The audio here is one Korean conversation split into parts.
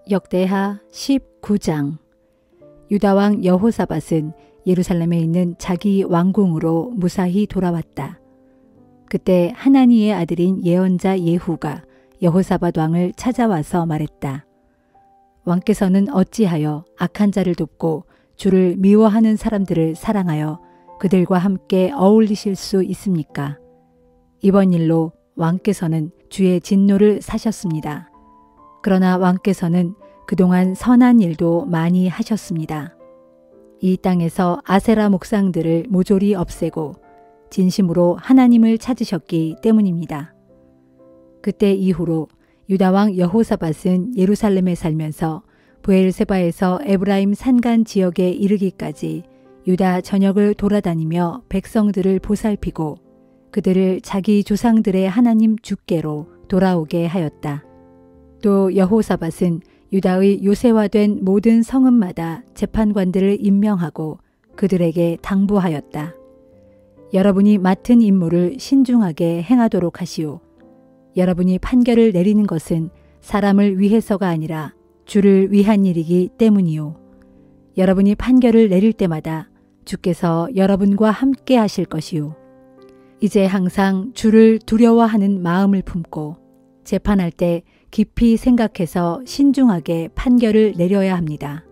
역대하 19장. 유다왕 여호사밧은 예루살렘에 있는 자기 왕궁으로 무사히 돌아왔다. 그때 하나니의 아들인 예언자 예후가 여호사밧 왕을 찾아와서 말했다. 왕께서는 어찌하여 악한 자를 돕고 주를 미워하는 사람들을 사랑하여 그들과 함께 어울리실 수 있습니까? 이번 일로 왕께서는 주의 진노를 사셨습니다. 그러나 왕께서는 그동안 선한 일도 많이 하셨습니다. 이 땅에서 아세라 목상들을 모조리 없애고 진심으로 하나님을 찾으셨기 때문입니다. 그때 이후로 유다왕 여호사밧은 예루살렘에 살면서 브엘세바에서 에브라임 산간 지역에 이르기까지 유다 전역을 돌아다니며 백성들을 보살피고 그들을 자기 조상들의 하나님 주께로 돌아오게 하였다. 또 여호사밧은 유다의 요새화된 모든 성읍마다 재판관들을 임명하고 그들에게 당부하였다. 여러분이 맡은 임무를 신중하게 행하도록 하시오. 여러분이 판결을 내리는 것은 사람을 위해서가 아니라 주를 위한 일이기 때문이오. 여러분이 판결을 내릴 때마다 주께서 여러분과 함께 하실 것이오. 이제 항상 주를 두려워하는 마음을 품고 재판할 때 깊이 생각해서 신중하게 판결을 내려야 합니다.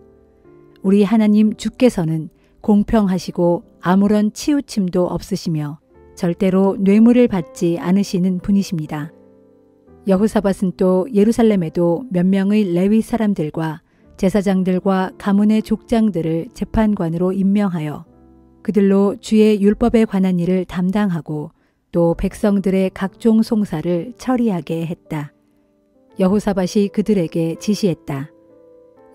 우리 하나님 주께서는 공평하시고 아무런 치우침도 없으시며 절대로 뇌물을 받지 않으시는 분이십니다. 여호사밧은 또 예루살렘에도 몇 명의 레위 사람들과 제사장들과 가문의 족장들을 재판관으로 임명하여 그들로 주의 율법에 관한 일을 담당하고 또 백성들의 각종 송사를 처리하게 했다. 여호사밧이 그들에게 지시했다.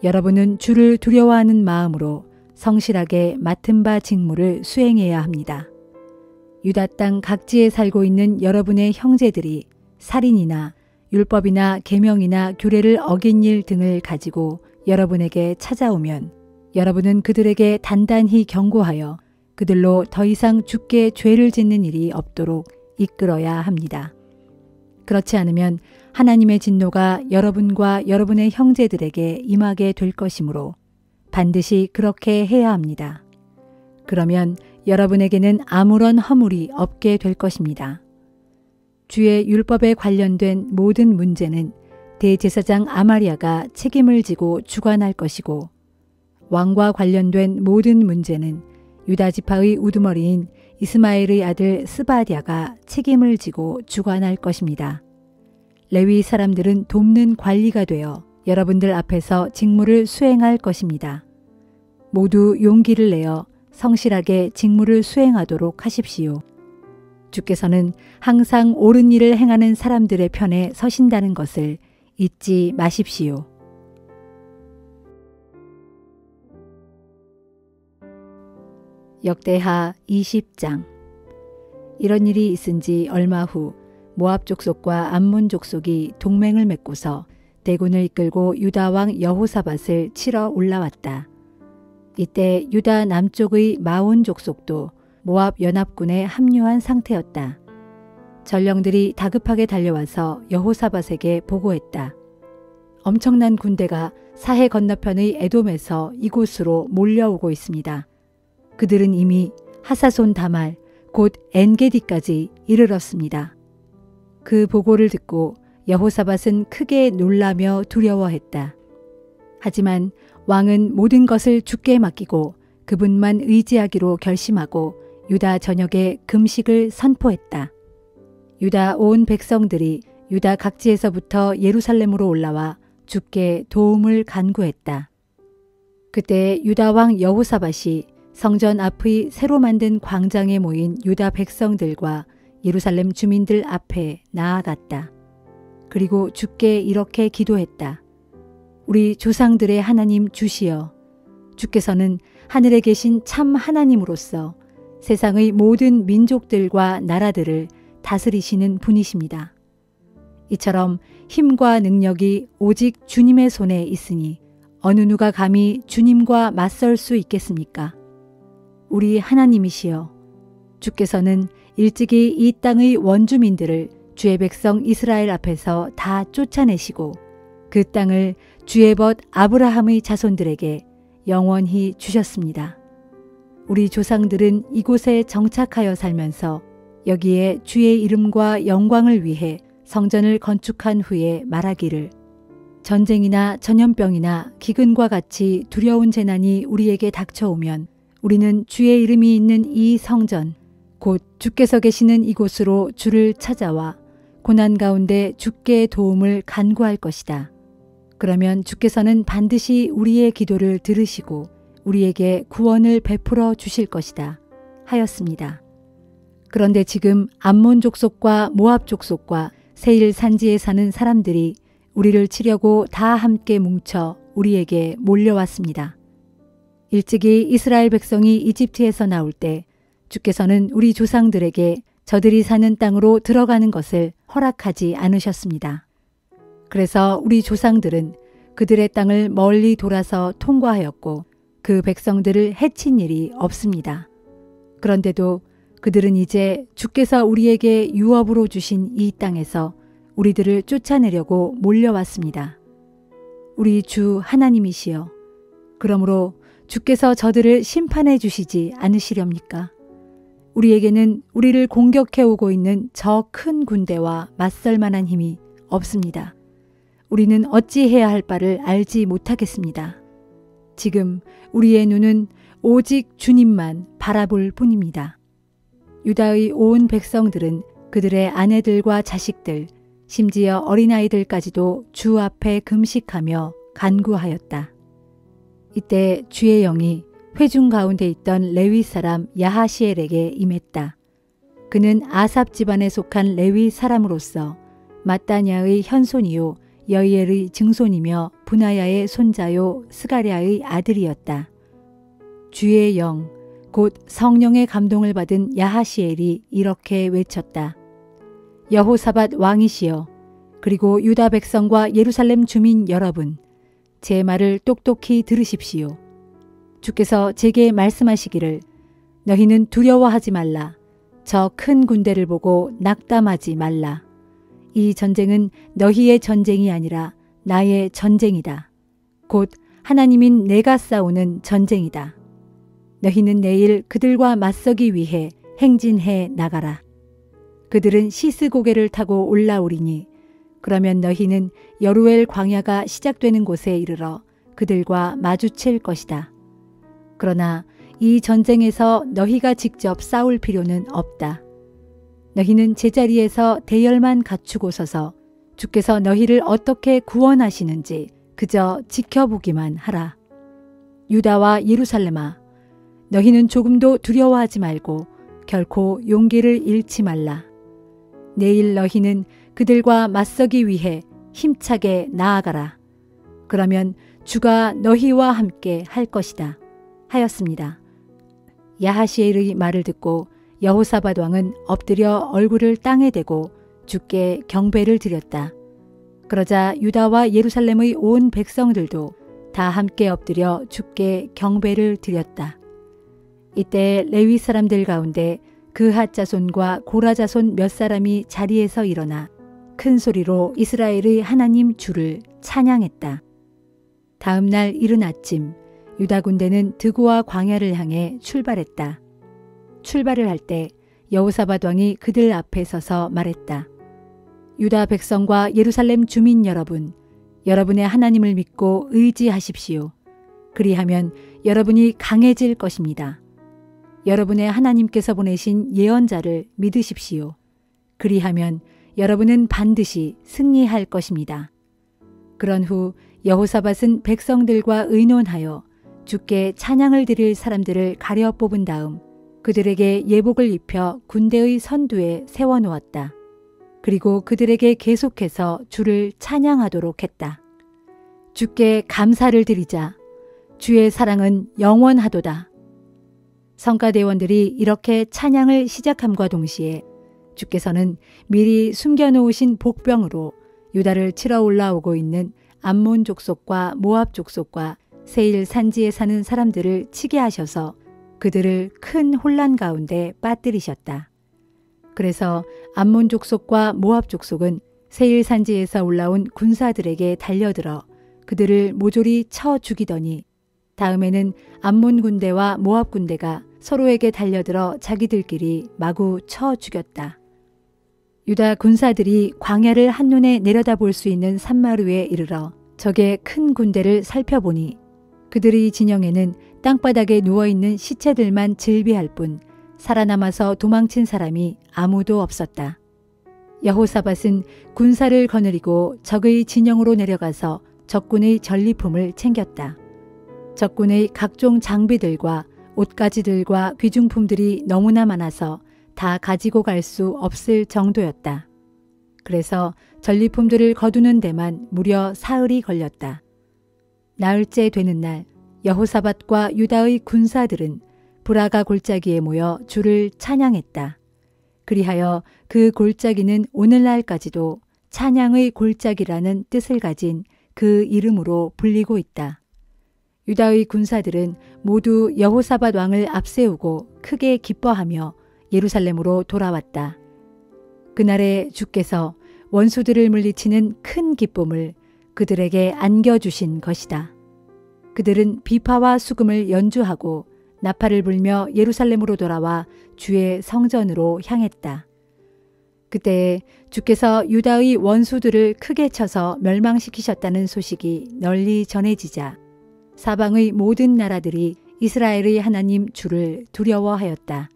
여러분은 주를 두려워하는 마음으로 성실하게 맡은 바 직무를 수행해야 합니다. 유다 땅 각지에 살고 있는 여러분의 형제들이 살인이나 율법이나 계명이나 규례를 어긴 일 등을 가지고 여러분에게 찾아오면 여러분은 그들에게 단단히 경고하여 그들로 더 이상 주께 죄를 짓는 일이 없도록 이끌어야 합니다. 그렇지 않으면 하나님의 진노가 여러분과 여러분의 형제들에게 임하게 될 것이므로 반드시 그렇게 해야 합니다. 그러면 여러분에게는 아무런 허물이 없게 될 것입니다. 주의 율법에 관련된 모든 문제는 대제사장 아마리아가 책임을 지고 주관할 것이고 왕과 관련된 모든 문제는 유다 지파의 우두머리인 이스마엘의 아들 스바랴가 책임을 지고 주관할 것입니다. 레위 사람들은 돕는 관리가 되어 여러분들 앞에서 직무를 수행할 것입니다. 모두 용기를 내어 성실하게 직무를 수행하도록 하십시오. 주께서는 항상 옳은 일을 행하는 사람들의 편에 서신다는 것을 잊지 마십시오. 역대하 20장. 이런 일이 있은 지 얼마 후 모압 족속과 암몬 족속이 동맹을 맺고서 대군을 이끌고 유다 왕 여호사밧을 치러 올라왔다. 이때 유다 남쪽의 마온 족속도 모압 연합군에 합류한 상태였다. 전령들이 다급하게 달려와서 여호사밧에게 보고했다. 엄청난 군대가 사해 건너편의 에돔에서 이곳으로 몰려오고 있습니다. 그들은 이미 하사손 다말 곧 엔게디까지 이르렀습니다. 그 보고를 듣고 여호사밧은 크게 놀라며 두려워했다. 하지만 왕은 모든 것을 주께 맡기고 그분만 의지하기로 결심하고 유다 전역에 금식을 선포했다. 유다 온 백성들이 유다 각지에서부터 예루살렘으로 올라와 주께 도움을 간구했다. 그때 유다 왕 여호사밧이 성전 앞의 새로 만든 광장에 모인 유다 백성들과 예루살렘 주민들 앞에 나아갔다. 그리고 주께 이렇게 기도했다. 우리 조상들의 하나님 주시여, 주께서는 하늘에 계신 참 하나님으로서 세상의 모든 민족들과 나라들을 다스리시는 분이십니다. 이처럼 힘과 능력이 오직 주님의 손에 있으니 어느 누가 감히 주님과 맞설 수 있겠습니까? 우리 하나님이시여, 주께서는 일찍이 이 땅의 원주민들을 주의 백성 이스라엘 앞에서 다 쫓아내시고 그 땅을 주의 벗 아브라함의 자손들에게 영원히 주셨습니다. 우리 조상들은 이곳에 정착하여 살면서 여기에 주의 이름과 영광을 위해 성전을 건축한 후에 말하기를 전쟁이나 전염병이나 기근과 같이 두려운 재난이 우리에게 닥쳐오면 우리는 주의 이름이 있는 이 성전, 곧 주께서 계시는 이곳으로 주를 찾아와 고난 가운데 주께 도움을 간구할 것이다. 그러면 주께서는 반드시 우리의 기도를 들으시고 우리에게 구원을 베풀어 주실 것이다. 하였습니다. 그런데 지금 암몬 족속과 모압 족속과 세일 산지에 사는 사람들이 우리를 치려고 다 함께 뭉쳐 우리에게 몰려왔습니다. 일찍이 이스라엘 백성이 이집트에서 나올 때 주께서는 우리 조상들에게 저들이 사는 땅으로 들어가는 것을 허락하지 않으셨습니다. 그래서 우리 조상들은 그들의 땅을 멀리 돌아서 통과하였고 그 백성들을 해친 일이 없습니다. 그런데도 그들은 이제 주께서 우리에게 유업으로 주신 이 땅에서 우리들을 쫓아내려고 몰려왔습니다. 우리 주 하나님이시여, 그러므로 주께서 저들을 심판해 주시지 않으시렵니까? 우리에게는 우리를 공격해 오고 있는 저 큰 군대와 맞설 만한 힘이 없습니다. 우리는 어찌해야 할 바를 알지 못하겠습니다. 지금 우리의 눈은 오직 주님만 바라볼 뿐입니다. 유다의 온 백성들은 그들의 아내들과 자식들, 심지어 어린아이들까지도 주 앞에 금식하며 간구하였다. 이때 주의 영이 회중 가운데 있던 레위 사람 야하시엘에게 임했다. 그는 아삽 집안에 속한 레위 사람으로서 마따냐의 현손이요 여이엘의 증손이며 분하야의 손자요 스가랴의 아들이었다. 주의 영, 곧 성령의 감동을 받은 야하시엘이 이렇게 외쳤다. 여호사밧 왕이시여, 그리고 유다 백성과 예루살렘 주민 여러분, 제 말을 똑똑히 들으십시오. 주께서 제게 말씀하시기를 너희는 두려워하지 말라. 저 큰 군대를 보고 낙담하지 말라. 이 전쟁은 너희의 전쟁이 아니라 나의 전쟁이다. 곧 하나님인 내가 싸우는 전쟁이다. 너희는 내일 그들과 맞서기 위해 행진해 나가라. 그들은 시스 고개를 타고 올라오리니 그러면 너희는 여루엘 광야가 시작되는 곳에 이르러 그들과 마주칠 것이다. 그러나 이 전쟁에서 너희가 직접 싸울 필요는 없다. 너희는 제자리에서 대열만 갖추고 서서 주께서 너희를 어떻게 구원하시는지 그저 지켜보기만 하라. 유다와 예루살렘아, 너희는 조금도 두려워하지 말고 결코 용기를 잃지 말라. 내일 너희는 그들과 맞서기 위해 힘차게 나아가라. 그러면 주가 너희와 함께 할 것이다. 하였습니다. 야하시엘의 말을 듣고 여호사밧 왕은 엎드려 얼굴을 땅에 대고 주께 경배를 드렸다. 그러자 유다와 예루살렘의 온 백성들도 다 함께 엎드려 주께 경배를 드렸다. 이때 레위 사람들 가운데 그핫 자손과 고라 자손 몇 사람이 자리에서 일어나 큰 소리로 이스라엘의 하나님 주를 찬양했다. 다음 날 이른 아침 유다 군대는 드고와 광야를 향해 출발했다. 출발을 할 때 여호사밧 왕이 그들 앞에 서서 말했다. 유다 백성과 예루살렘 주민 여러분, 여러분의 하나님을 믿고 의지하십시오. 그리하면 여러분이 강해질 것입니다. 여러분의 하나님께서 보내신 예언자를 믿으십시오. 그리하면 여러분은 반드시 승리할 것입니다. 그런 후 여호사밧은 백성들과 의논하여 주께 찬양을 드릴 사람들을 가려 뽑은 다음 그들에게 예복을 입혀 군대의 선두에 세워놓았다. 그리고 그들에게 계속해서 주를 찬양하도록 했다. 주께 감사를 드리자. 주의 사랑은 영원하도다. 성가대원들이 이렇게 찬양을 시작함과 동시에 주께서는 미리 숨겨놓으신 복병으로 유다를 치러 올라오고 있는 암몬 족속과 모압 족속과 세일 산지에 사는 사람들을 치게 하셔서 그들을 큰 혼란 가운데 빠뜨리셨다. 그래서 암몬 족속과 모압 족속은 세일 산지에서 올라온 군사들에게 달려들어 그들을 모조리 쳐 죽이더니 다음에는 암몬 군대와 모압 군대가 서로에게 달려들어 자기들끼리 마구 쳐 죽였다. 유다 군사들이 광야를 한눈에 내려다볼 수 있는 산마루에 이르러 적의 큰 군대를 살펴보니 그들의 진영에는 땅바닥에 누워있는 시체들만 즐비할 뿐 살아남아서 도망친 사람이 아무도 없었다. 여호사밧은 군사를 거느리고 적의 진영으로 내려가서 적군의 전리품을 챙겼다. 적군의 각종 장비들과 옷가지들과 귀중품들이 너무나 많아서 다 가지고 갈 수 없을 정도였다. 그래서 전리품들을 거두는 데만 무려 사흘이 걸렸다. 나흘째 되는 날 여호사밧과 유다의 군사들은 브라가 골짜기에 모여 주를 찬양했다. 그리하여 그 골짜기는 오늘날까지도 찬양의 골짜기라는 뜻을 가진 그 이름으로 불리고 있다. 유다의 군사들은 모두 여호사밧 왕을 앞세우고 크게 기뻐하며 예루살렘으로 돌아왔다. 그날에 주께서 원수들을 물리치는 큰 기쁨을 그들에게 안겨주신 것이다. 그들은 비파와 수금을 연주하고 나팔을 불며 예루살렘으로 돌아와 주의 성전으로 향했다. 그때 주께서 유다의 원수들을 크게 쳐서 멸망시키셨다는 소식이 널리 전해지자 사방의 모든 나라들이 이스라엘의 하나님 주를 두려워하였다.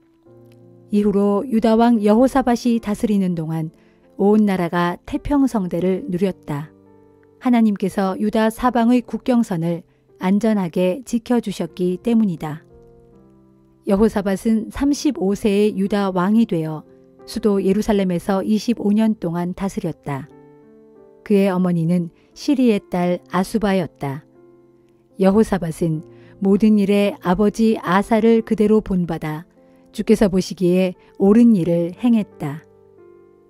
이후로 유다 왕 여호사밧이 다스리는 동안 온 나라가 태평성대를 누렸다. 하나님께서 유다 사방의 국경선을 안전하게 지켜주셨기 때문이다. 여호사밧은 35세의 유다 왕이 되어 수도 예루살렘에서 25년 동안 다스렸다. 그의 어머니는 시리의 딸 아수바였다. 여호사밧은 모든 일에 아버지 아사를 그대로 본받아 주께서 보시기에 옳은 일을 행했다.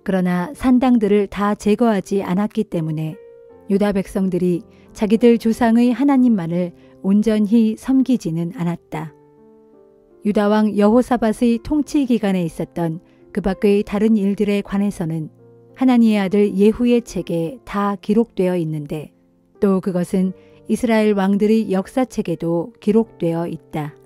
그러나 산당들을 다 제거하지 않았기 때문에 유다 백성들이 자기들 조상의 하나님만을 온전히 섬기지는 않았다. 유다 왕 여호사밧의 통치 기간에 있었던 그 밖의 다른 일들에 관해서는 하나니의 아들 예후의 책에 다 기록되어 있는데 또 그것은 이스라엘 왕들의 역사책에도 기록되어 있다.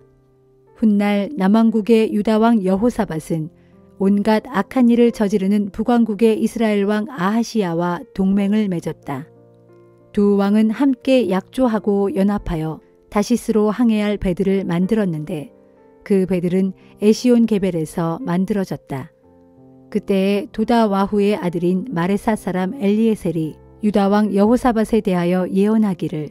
훗날 남왕국의 유다 왕 여호사밧은 온갖 악한 일을 저지르는 북왕국의 이스라엘 왕 아하시야와 동맹을 맺었다. 두 왕은 함께 약조하고 연합하여 다시스로 항해할 배들을 만들었는데 그 배들은 에시온 게벨에서 만들어졌다. 그때에 도다와후의 아들인 마레사 사람 엘리에셀이 유다 왕 여호사밧에 대하여 예언하기를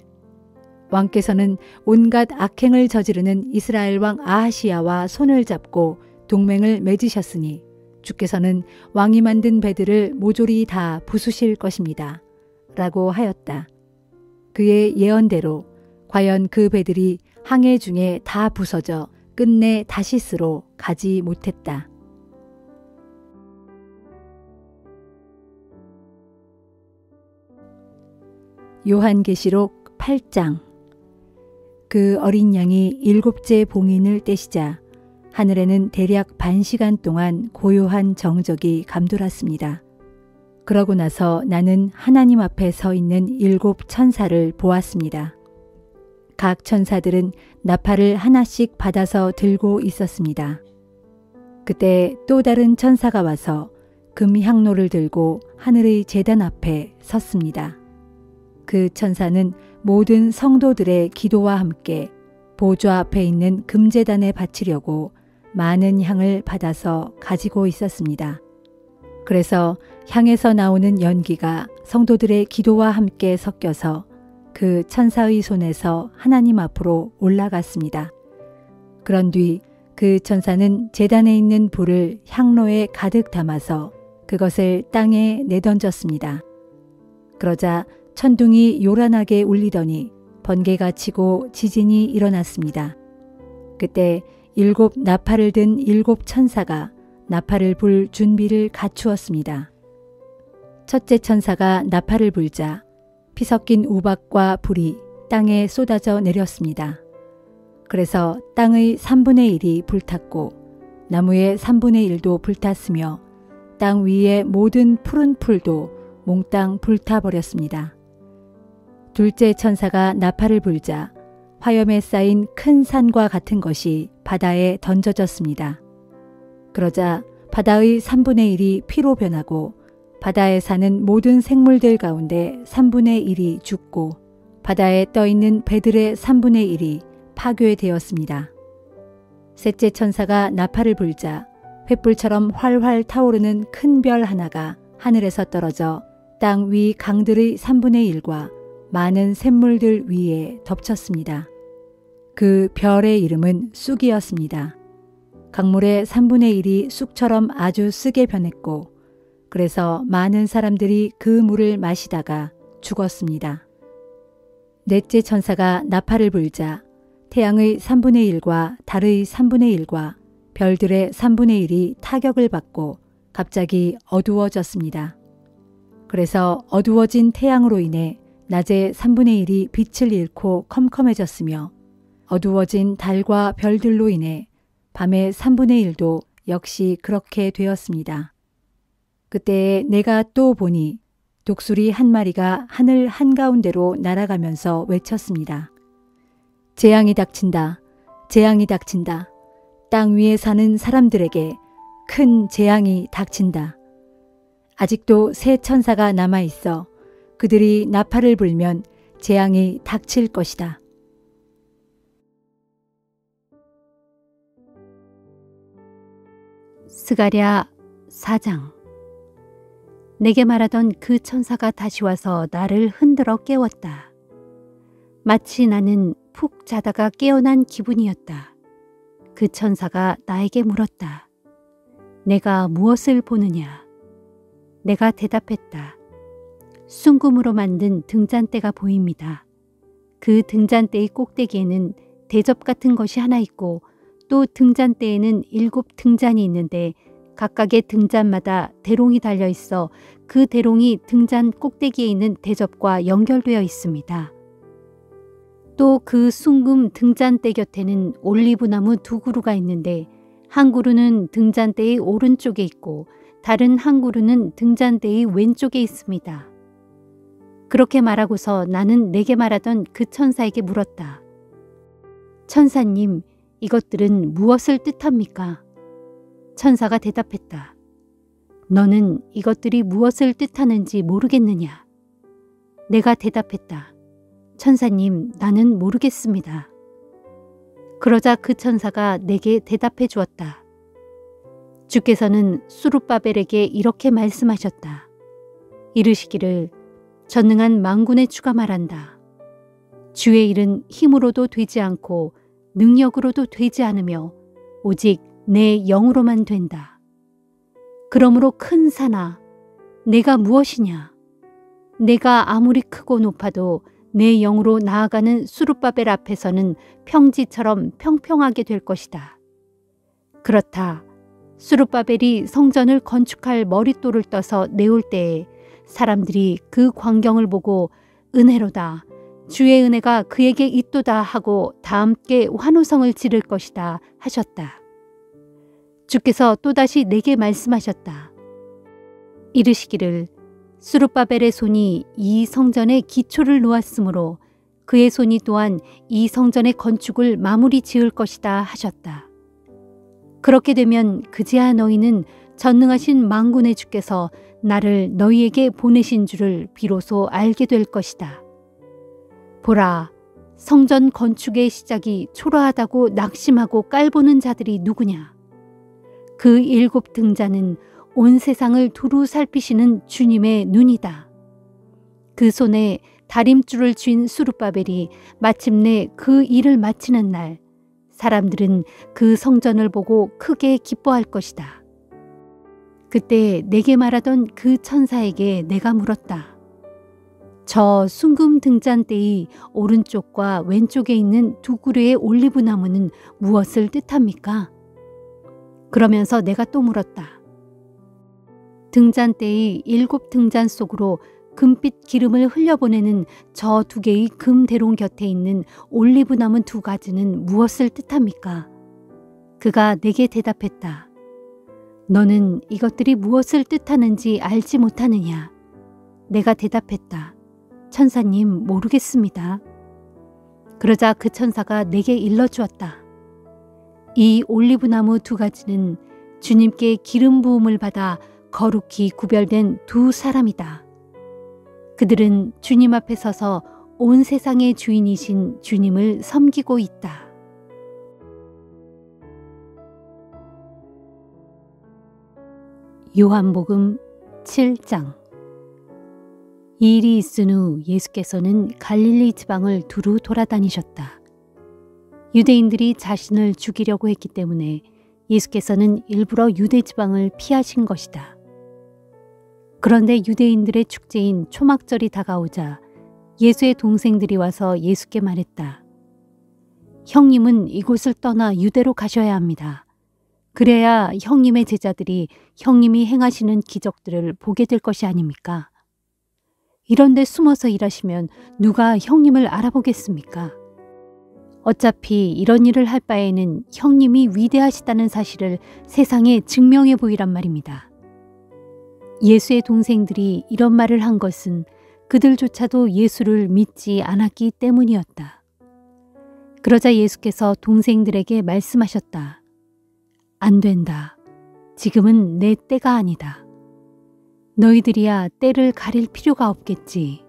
왕께서는 온갖 악행을 저지르는 이스라엘 왕 아하시야와 손을 잡고 동맹을 맺으셨으니 주께서는 왕이 만든 배들을 모조리 다 부수실 것입니다. 라고 하였다. 그의 예언대로 과연 그 배들이 항해 중에 다 부서져 끝내 다시스로 가지 못했다. 요한계시록 8장. 그 어린 양이 7째 봉인을 떼시자 하늘에는 대략 반시간 동안 고요한 정적이 감돌았습니다. 그러고 나서 나는 하나님 앞에 서 있는 7 천사를 보았습니다. 각 천사들은 나팔을 하나씩 받아서 들고 있었습니다. 그때 또 다른 천사가 와서 금향로를 들고 하늘의 제단 앞에 섰습니다. 그 천사는 모든 성도들의 기도와 함께 보좌 앞에 있는 금제단에 바치려고 많은 향을 받아서 가지고 있었습니다. 그래서 향에서 나오는 연기가 성도들의 기도와 함께 섞여서 그 천사의 손에서 하나님 앞으로 올라갔습니다. 그런 뒤 그 천사는 제단에 있는 불을 향로에 가득 담아서 그것을 땅에 내던졌습니다. 그러자 천둥이 요란하게 울리더니 번개가 치고 지진이 일어났습니다. 그때 7 나팔을 든 7 천사가 나팔을 불 준비를 갖추었습니다. 첫째 천사가 나팔을 불자 피 섞인 우박과 불이 땅에 쏟아져 내렸습니다. 그래서 땅의 3분의 1이 불탔고 나무의 3분의 1도 불탔으며 땅 위의 모든 푸른 풀도 몽땅 불타버렸습니다. 둘째 천사가 나팔을 불자 화염에 쌓인 큰 산과 같은 것이 바다에 던져졌습니다. 그러자 바다의 3분의 1이 피로 변하고 바다에 사는 모든 생물들 가운데 3분의 1이 죽고 바다에 떠있는 배들의 3분의 1이 파괴되었습니다. 셋째 천사가 나팔을 불자 횃불처럼 활활 타오르는 큰 별 하나가 하늘에서 떨어져 땅 위 강들의 3분의 1과 많은 샘물들 위에 덮쳤습니다. 그 별의 이름은 쑥이었습니다. 강물의 3분의 1이 쑥처럼 아주 쓰게 변했고 그래서 많은 사람들이 그 물을 마시다가 죽었습니다. 넷째 천사가 나팔을 불자 태양의 3분의 1과 달의 3분의 1과 별들의 3분의 1이 타격을 받고 갑자기 어두워졌습니다. 그래서 어두워진 태양으로 인해 낮의 3분의 1이 빛을 잃고 컴컴해졌으며 어두워진 달과 별들로 인해 밤의 3분의 1도 역시 그렇게 되었습니다. 그때 내가 또 보니 독수리 한 마리가 하늘 한가운데로 날아가면서 외쳤습니다. 재앙이 닥친다. 재앙이 닥친다. 땅 위에 사는 사람들에게 큰 재앙이 닥친다. 아직도 세 천사가 남아 있어 그들이 나팔을 불면 재앙이 닥칠 것이다. 스가랴 4장. 내게 말하던 그 천사가 다시 와서 나를 흔들어 깨웠다. 마치 나는 푹 자다가 깨어난 기분이었다. 그 천사가 나에게 물었다. 내가 무엇을 보느냐? 내가 대답했다. 순금으로 만든 등잔대가 보입니다. 그 등잔대의 꼭대기에는 대접 같은 것이 하나 있고 또 등잔대에는 7 등잔이 있는데 각각의 등잔마다 대롱이 달려 있어 그 대롱이 등잔 꼭대기에 있는 대접과 연결되어 있습니다. 또 그 순금 등잔대 곁에는 올리브나무 2그루가 있는데 한 그루는 등잔대의 오른쪽에 있고 다른 한 그루는 등잔대의 왼쪽에 있습니다. 그렇게 말하고서 나는 내게 말하던 그 천사에게 물었다. 천사님, 이것들은 무엇을 뜻합니까? 천사가 대답했다. 너는 이것들이 무엇을 뜻하는지 모르겠느냐? 내가 대답했다. 천사님, 나는 모르겠습니다. 그러자 그 천사가 내게 대답해 주었다. 주께서는 수룹바벨에게 이렇게 말씀하셨다. 이르시기를 전능한 만군의 주가 말한다. 주의 일은 힘으로도 되지 않고 능력으로도 되지 않으며 오직 내 영으로만 된다. 그러므로 큰 산아, 내가 무엇이냐? 내가 아무리 크고 높아도 내 영으로 나아가는 수룹바벨 앞에서는 평지처럼 평평하게 될 것이다. 그렇다. 수룹바벨이 성전을 건축할 머릿돌을 떠서 내올 때에 사람들이 그 광경을 보고 은혜로다. 주의 은혜가 그에게 있도다 하고 다 함께 환호성을 지를 것이다 하셨다. 주께서 또다시 내게 말씀하셨다. 이르시기를 수룹바벨의 손이 이 성전의 기초를 놓았으므로 그의 손이 또한 이 성전의 건축을 마무리 지을 것이다 하셨다. 그렇게 되면 그제야 너희는 전능하신 만군의 주께서 나를 너희에게 보내신 줄을 비로소 알게 될 것이다. 보라, 성전 건축의 시작이 초라하다고 낙심하고 깔보는 자들이 누구냐? 그 7 등잔은 온 세상을 두루 살피시는 주님의 눈이다. 그 손에 다림줄을 쥔 수룹바벨이 마침내 그 일을 마치는 날, 사람들은 그 성전을 보고 크게 기뻐할 것이다. 그때 내게 말하던 그 천사에게 내가 물었다. 저 순금 등잔대의 오른쪽과 왼쪽에 있는 2그루의 올리브 나무는 무엇을 뜻합니까? 그러면서 내가 또 물었다. 등잔대의 7 등잔 속으로 금빛 기름을 흘려보내는 저 2개의 금 대롱 곁에 있는 올리브 나무 2가지는 무엇을 뜻합니까? 그가 내게 대답했다. 너는 이것들이 무엇을 뜻하는지 알지 못하느냐? 내가 대답했다. 천사님, 모르겠습니다. 그러자 그 천사가 내게 일러주었다. 이 올리브나무 2가지는 주님께 기름 부음을 받아 거룩히 구별된 2 사람이다. 그들은 주님 앞에 서서 온 세상의 주인이신 주님을 섬기고 있다. 요한복음 7장. 이 일이 있은 후 예수께서는 갈릴리 지방을 두루 돌아다니셨다. 유대인들이 자신을 죽이려고 했기 때문에 예수께서는 일부러 유대 지방을 피하신 것이다. 그런데 유대인들의 축제인 초막절이 다가오자 예수의 동생들이 와서 예수께 말했다. 형님은 이곳을 떠나 유대로 가셔야 합니다. 그래야 형님의 제자들이 형님이 행하시는 기적들을 보게 될 것이 아닙니까? 이런데 숨어서 일하시면 누가 형님을 알아보겠습니까? 어차피 이런 일을 할 바에는 형님이 위대하시다는 사실을 세상에 증명해 보이란 말입니다. 예수의 동생들이 이런 말을 한 것은 그들조차도 예수를 믿지 않았기 때문이었다. 그러자 예수께서 동생들에게 말씀하셨다. 안 된다. 지금은 내 때가 아니다. 너희들이야 때를 가릴 필요가 없겠지.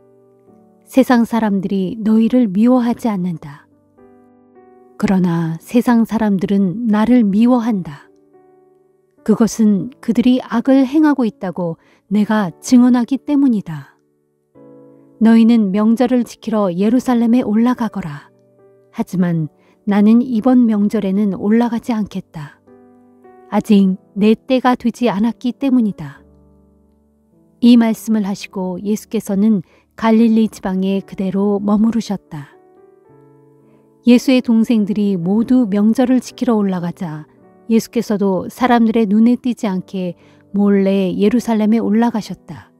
세상 사람들이 너희를 미워하지 않는다. 그러나 세상 사람들은 나를 미워한다. 그것은 그들이 악을 행하고 있다고 내가 증언하기 때문이다. 너희는 명절을 지키러 예루살렘에 올라가거라. 하지만 나는 이번 명절에는 올라가지 않겠다. 아직 내 때가 되지 않았기 때문이다. 이 말씀을 하시고 예수께서는 갈릴리 지방에 그대로 머무르셨다. 예수의 동생들이 모두 명절을 지키러 올라가자 예수께서도 사람들의 눈에 띄지 않게 몰래 예루살렘에 올라가셨다.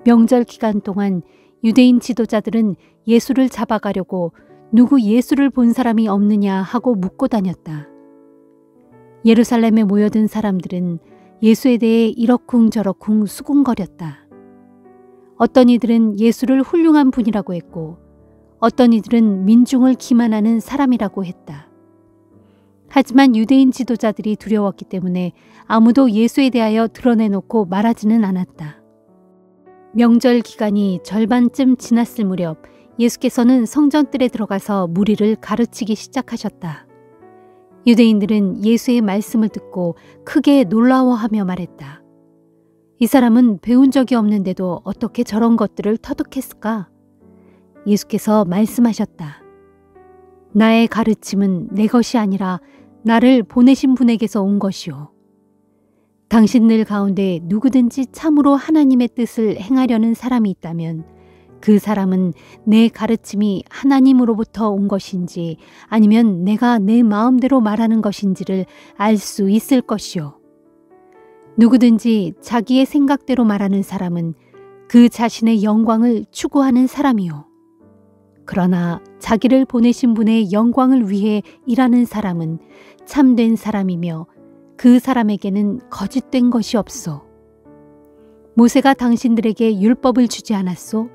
명절 기간 동안 유대인 지도자들은 예수를 잡아가려고 누구 예수를 본 사람이 없느냐 하고 묻고 다녔다. 예루살렘에 모여든 사람들은 예수에 대해 이러쿵저러쿵 수군거렸다. 어떤 이들은 예수를 훌륭한 분이라고 했고 어떤 이들은 민중을 기만하는 사람이라고 했다. 하지만 유대인 지도자들이 두려웠기 때문에 아무도 예수에 대하여 드러내놓고 말하지는 않았다. 명절 기간이 절반쯤 지났을 무렵 예수께서는 성전뜰에 들어가서 무리를 가르치기 시작하셨다. 유대인들은 예수의 말씀을 듣고 크게 놀라워하며 말했다. 이 사람은 배운 적이 없는데도 어떻게 저런 것들을 터득했을까? 예수께서 말씀하셨다. 나의 가르침은 내 것이 아니라 나를 보내신 분에게서 온 것이요. 당신들 가운데 누구든지 참으로 하나님의 뜻을 행하려는 사람이 있다면 그 사람은 내 가르침이 하나님으로부터 온 것인지 아니면 내가 내 마음대로 말하는 것인지를 알 수 있을 것이요. 누구든지 자기의 생각대로 말하는 사람은 그 자신의 영광을 추구하는 사람이요. 그러나 자기를 보내신 분의 영광을 위해 일하는 사람은 참된 사람이며 그 사람에게는 거짓된 것이 없소. 모세가 당신들에게 율법을 주지 않았소?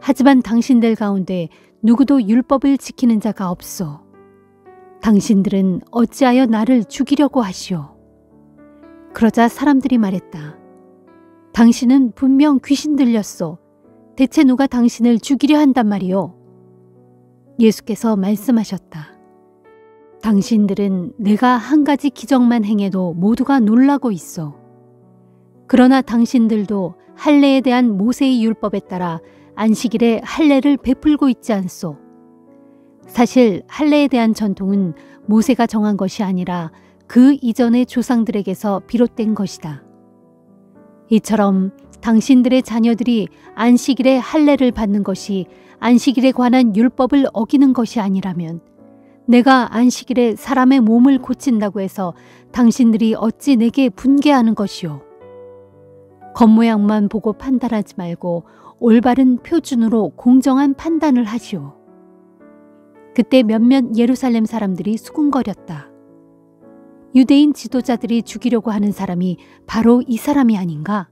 하지만 당신들 가운데 누구도 율법을 지키는 자가 없소. 당신들은 어찌하여 나를 죽이려고 하시오? 그러자 사람들이 말했다. 당신은 분명 귀신 들렸소. 대체 누가 당신을 죽이려 한단 말이오? 예수께서 말씀하셨다. 당신들은 내가 한 가지 기적만 행해도 모두가 놀라고 있어. 그러나 당신들도 할례에 대한 모세의 율법에 따라 안식일에 할례를 베풀고 있지 않소. 사실 할례에 대한 전통은 모세가 정한 것이 아니라 그 이전의 조상들에게서 비롯된 것이다. 이처럼 당신들의 자녀들이 안식일에 할례를 받는 것이 안식일에 관한 율법을 어기는 것이 아니라면 내가 안식일에 사람의 몸을 고친다고 해서 당신들이 어찌 내게 분개하는 것이오. 겉모양만 보고 판단하지 말고 올바른 표준으로 공정한 판단을 하시오. 그때 몇몇 예루살렘 사람들이 수군거렸다. 유대인 지도자들이 죽이려고 하는 사람이 바로 이 사람이 아닌가?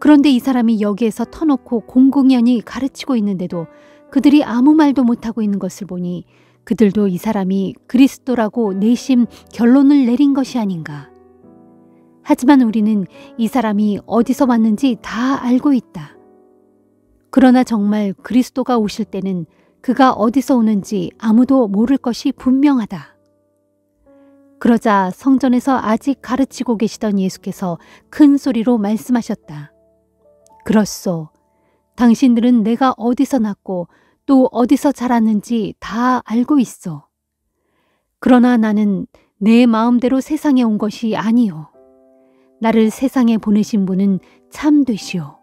그런데 이 사람이 여기에서 터놓고 공공연히 가르치고 있는데도 그들이 아무 말도 못하고 있는 것을 보니 그들도 이 사람이 그리스도라고 내심 결론을 내린 것이 아닌가. 하지만 우리는 이 사람이 어디서 왔는지 다 알고 있다. 그러나 정말 그리스도가 오실 때는 그가 어디서 오는지 아무도 모를 것이 분명하다. 그러자 성전에서 아직 가르치고 계시던 예수께서 큰 소리로 말씀하셨다. 그렇소. 당신들은 내가 어디서 났고 또 어디서 자랐는지 다 알고 있어. 그러나 나는 내 마음대로 세상에 온 것이 아니요. 나를 세상에 보내신 분은 참 되시오.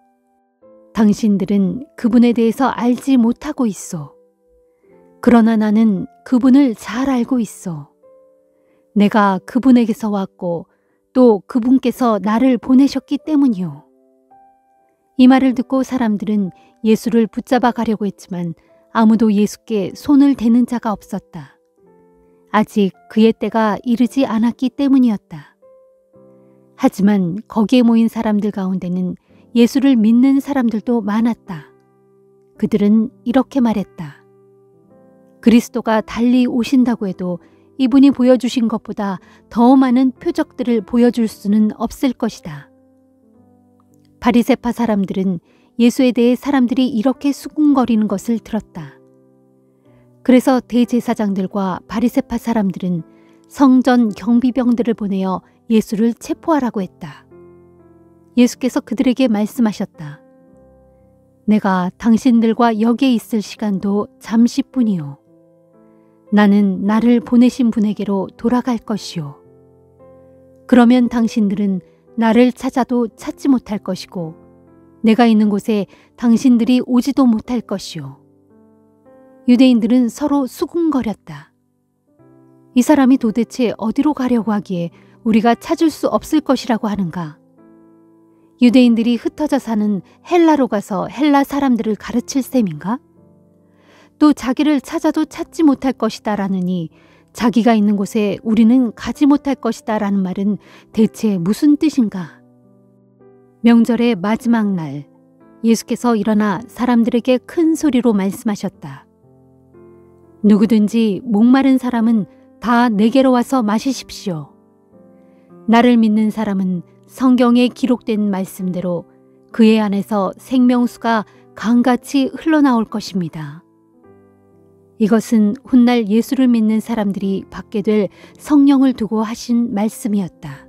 당신들은 그분에 대해서 알지 못하고 있어. 그러나 나는 그분을 잘 알고 있어. 내가 그분에게서 왔고 또 그분께서 나를 보내셨기 때문이요. 이 말을 듣고 사람들은 예수를 붙잡아 가려고 했지만 아무도 예수께 손을 대는 자가 없었다. 아직 그의 때가 이르지 않았기 때문이었다. 하지만 거기에 모인 사람들 가운데는 예수를 믿는 사람들도 많았다. 그들은 이렇게 말했다. 그리스도가 달리 오신다고 해도 이분이 보여주신 것보다 더 많은 표적들을 보여줄 수는 없을 것이다. 바리새파 사람들은 예수에 대해 사람들이 이렇게 수군거리는 것을 들었다. 그래서 대제사장들과 바리새파 사람들은 성전 경비병들을 보내어 예수를 체포하라고 했다. 예수께서 그들에게 말씀하셨다. 내가 당신들과 여기에 있을 시간도 잠시뿐이요. 나는 나를 보내신 분에게로 돌아갈 것이요. 그러면 당신들은 나를 찾아도 찾지 못할 것이고 내가 있는 곳에 당신들이 오지도 못할 것이요. 유대인들은 서로 수군거렸다. 이 사람이 도대체 어디로 가려고 하기에 우리가 찾을 수 없을 것이라고 하는가? 유대인들이 흩어져 사는 헬라로 가서 헬라 사람들을 가르칠 셈인가? 또 자기를 찾아도 찾지 못할 것이다 라느니 자기가 있는 곳에 우리는 가지 못할 것이다 라는 말은 대체 무슨 뜻인가? 명절의 마지막 날 예수께서 일어나 사람들에게 큰 소리로 말씀하셨다. 누구든지 목마른 사람은 다 내게로 와서 마시십시오. 나를 믿는 사람은 성경에 기록된 말씀대로 그의 안에서 생명수가 강같이 흘러나올 것입니다. 이것은 훗날 예수를 믿는 사람들이 받게 될 성령을 두고 하신 말씀이었다.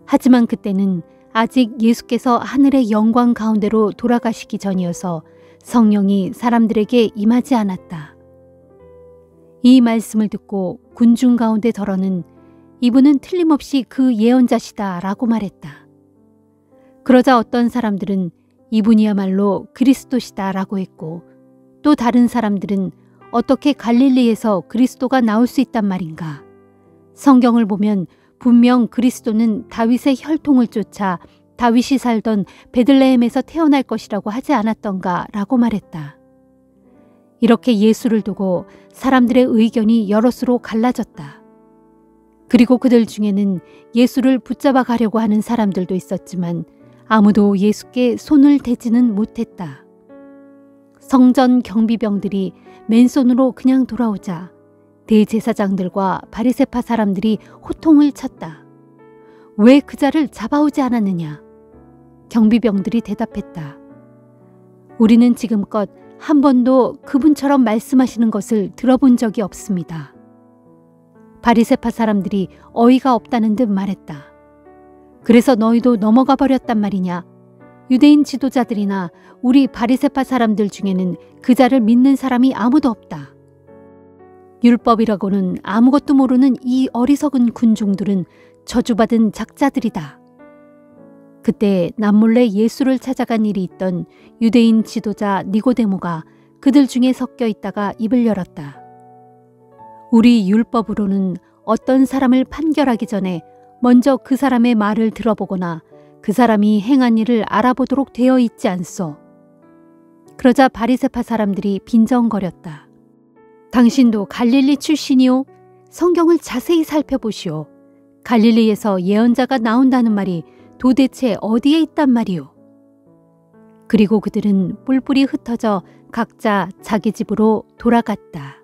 하지만 그때는 아직 예수께서 하늘의 영광 가운데로 돌아가시기 전이어서 성령이 사람들에게 임하지 않았다. 이 말씀을 듣고 군중 가운데 더러는 이분은 틀림없이 그 예언자시다 라고 말했다. 그러자 어떤 사람들은 이분이야말로 그리스도시다 라고 했고 또 다른 사람들은 어떻게 갈릴리에서 그리스도가 나올 수 있단 말인가? 성경을 보면 분명 그리스도는 다윗의 혈통을 쫓아 다윗이 살던 베들레헴에서 태어날 것이라고 하지 않았던가 라고 말했다. 이렇게 예수를 두고 사람들의 의견이 여럿으로 갈라졌다. 그리고 그들 중에는 예수를 붙잡아 가려고 하는 사람들도 있었지만 아무도 예수께 손을 대지는 못했다. 성전 경비병들이 맨손으로 그냥 돌아오자 대제사장들과 바리새파 사람들이 호통을 쳤다. 왜 그 자를 잡아오지 않았느냐? 경비병들이 대답했다. 우리는 지금껏 한 번도 그분처럼 말씀하시는 것을 들어본 적이 없습니다. 바리새파 사람들이 어이가 없다는 듯 말했다. 그래서 너희도 넘어가 버렸단 말이냐? 유대인 지도자들이나 우리 바리새파 사람들 중에는 그 자를 믿는 사람이 아무도 없다. 율법이라고는 아무것도 모르는 이 어리석은 군중들은 저주받은 작자들이다. 그때 남몰래 예수를 찾아간 일이 있던 유대인 지도자 니고데모가 그들 중에 섞여 있다가 입을 열었다. 우리 율법으로는 어떤 사람을 판결하기 전에 먼저 그 사람의 말을 들어보거나 그 사람이 행한 일을 알아보도록 되어 있지 않소. 그러자 바리새파 사람들이 빈정거렸다. 당신도 갈릴리 출신이요? 성경을 자세히 살펴보시오. 갈릴리에서 예언자가 나온다는 말이 도대체 어디에 있단 말이오? 그리고 그들은 뿔뿔이 흩어져 각자 자기 집으로 돌아갔다.